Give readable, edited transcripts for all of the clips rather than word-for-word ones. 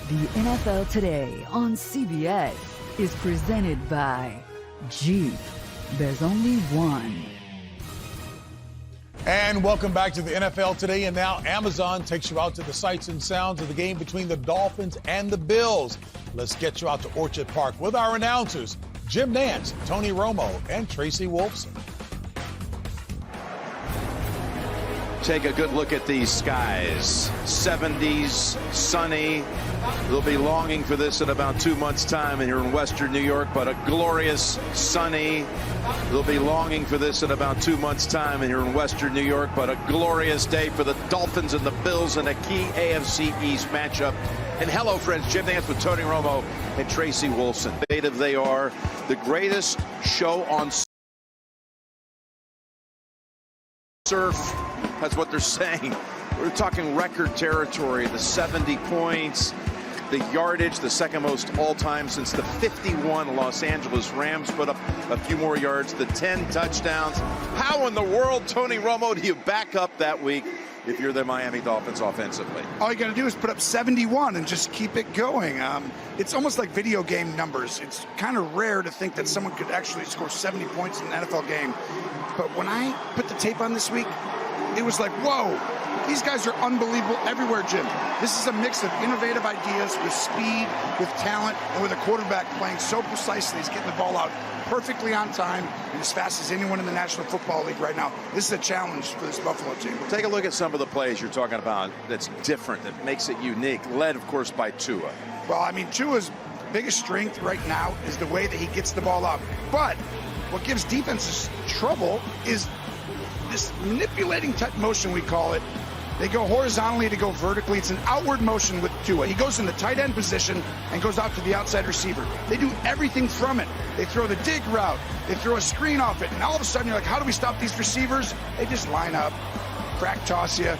The NFL Today on CBS is presented by Jeep. There's only one. And welcome back to the NFL Today. And now Amazon takes you out to the sights and sounds of the game between the Dolphins and the Bills. Let's get you out to Orchard Park with our announcers, Jim Nance, Tony Romo, and Tracy Wolfson. Take a good look at these skies. 70s, sunny. They'll be longing for this in about 2 months' time here in Western New York, but a glorious sunny. They'll be longing for this in about 2 months' time here in Western New York, but a glorious day for the Dolphins and the Bills in a key AFC East matchup. And hello, friends, Jim Nance with Tony Romo and Tracy Wolfson. They are the greatest show on surf. That's what they're saying. We're talking record territory, the 70 points, the yardage, the second most all-time since the 51 Los Angeles Rams put up a few more yards, the 10 touchdowns. How in the world, Tony Romo, do you back up that week if you're the Miami Dolphins offensively? All you got to do is put up 71 and just keep it going. It's almost like video game numbers. It's kind of rare to think that someone could actually score 70 points in an NFL game. But when I put the tape on this week, it was like, whoa, these guys are unbelievable everywhere, Jim. This is a mix of innovative ideas with speed, with talent, and with a quarterback playing so precisely. He's getting the ball out perfectly on time and as fast as anyone in the National Football League right now. This is a challenge for this Buffalo team. Take a look at some of the plays you're talking about that's different, that makes it unique, led, of course, by Tua. Well, I mean, Tua's biggest strength right now is the way that he gets the ball out. But what gives defenses trouble is this manipulating type motion, we call it. They go horizontally to go vertically. It's an outward motion with Tua. He goes in the tight end position and goes out to the outside receiver. They do everything from it. They throw the dig route. They throw a screen off it. And all of a sudden, you're like, how do we stop these receivers? They just line up, crack toss you.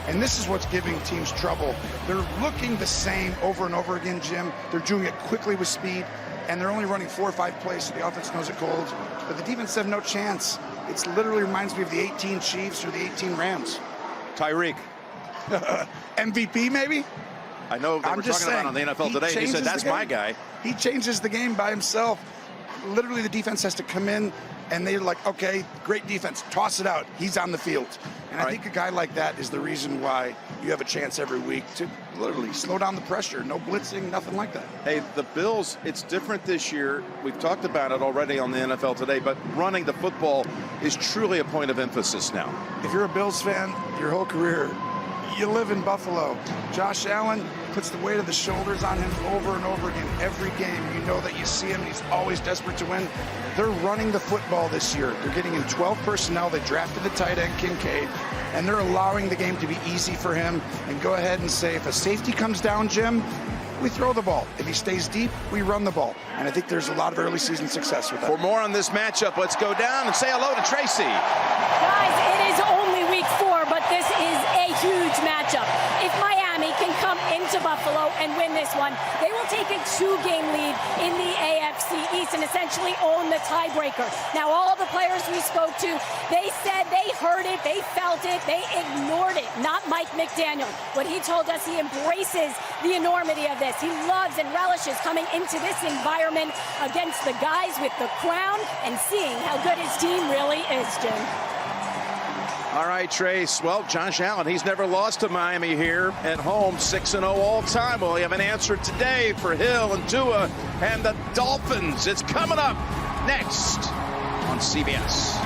And this is what's giving teams trouble. They're looking the same over and over again, Jim. They're doing it quickly with speed. And they're only running 4 or 5 plays, so the offense knows it cold. But the defense have no chance. It literally reminds me of the 18 Chiefs or the 18 Rams. Tyreek. MVP, maybe? I know they were talking about on the NFL Today. He said, that's my guy. He changes the game by himself. Literally, the defense has to come in, and they're like, okay, great defense, toss it out. He's on the field. And I think a guy like that is the reason why you have a chance every week to literally slow down the pressure. No blitzing, nothing like that. Hey, the Bills, it's different this year. We've talked about it already on the NFL Today, but running the football is truly a point of emphasis now. If you're a Bills fan, your whole career, you live in Buffalo. Josh Allen puts the weight of the shoulders on him over and over again. Every game, you know that you see him, and he's always desperate to win. They're running the football this year. They're getting in 12 personnel. They drafted the tight end, Kincaid, and they're allowing the game to be easy for him. And go ahead and say, if a safety comes down, Jim, we throw the ball. If he stays deep, we run the ball. And I think there's a lot of early season success with that. For more on this matchup, let's go down and say hello to Tracy. Guys, it is only week 4, but this is a huge matchup. If Miami can come into Buffalo and win this one, they will take a 2-game lead in the AFC East and essentially own the tiebreaker. Now, all the players we spoke to, they said they heard it, they felt it, they ignored it. Not Mike McDaniel. What he told us, he embraces the enormity of this. He loves and relishes coming into this environment against the guys with the crown and seeing how good his team really is, Jim. All right, Trace. Well, Josh Allen, he's never lost to Miami here at home, 6-0 all time. Well, we have an answer today for Hill and Tua and the Dolphins. It's coming up next on CBS.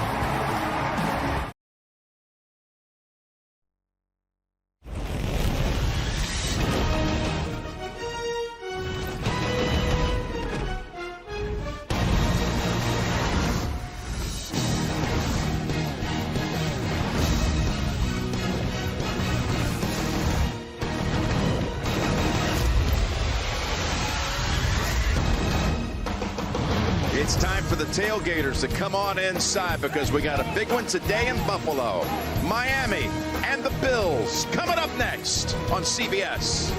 It's time for the tailgaters to come on inside because we got a big one today in Buffalo. Miami and the Bills coming up next on CBS.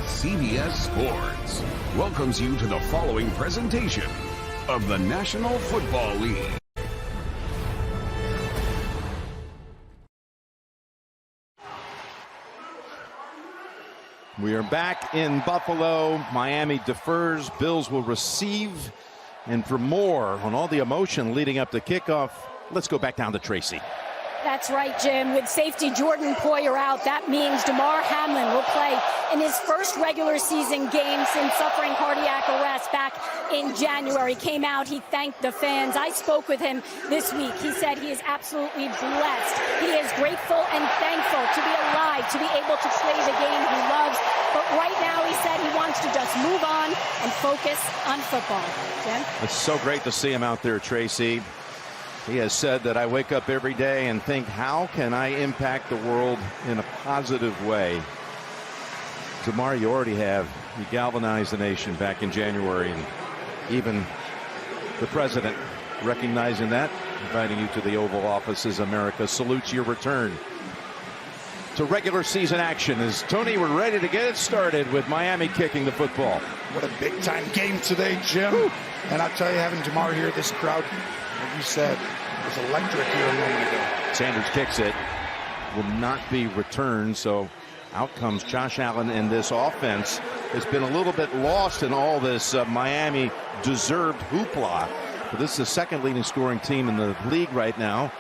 CBS Sports welcomes you to the following presentation of the National Football League. We are back in Buffalo. Miami defers. Bills will receive. And for more on all the emotion leading up to kickoff, let's go back down to Tracy. That's right, Jim. With safety Jordan Poyer out, that means Damar Hamlin will play in his first regular season game since suffering cardiac arrest back in January. Came out, he thanked the fans. I spoke with him this week. He said he is absolutely blessed. He is grateful and thankful to be alive, to be able to play the game he loves. But right now, he said he wants to just move on and focus on football. Jim? It's so great to see him out there, Tracy. He has said that I wake up every day and think, how can I impact the world in a positive way? Damar, you already have. You galvanized the nation back in January, and even the president recognizing that, inviting you to the Oval Office as America salutes your return to regular season action. As Tony, we're ready to get it started with Miami kicking the football. What a big time game today, Jim. Woo. And I'll tell you, having Damar here, this crowd, like you said, was electric here a moment ago. Sanders kicks it. Will not be returned, so out comes Josh Allen, and this offense has been a little bit lost in all this Miami deserved hoopla. But this is the second leading scoring team in the league right now.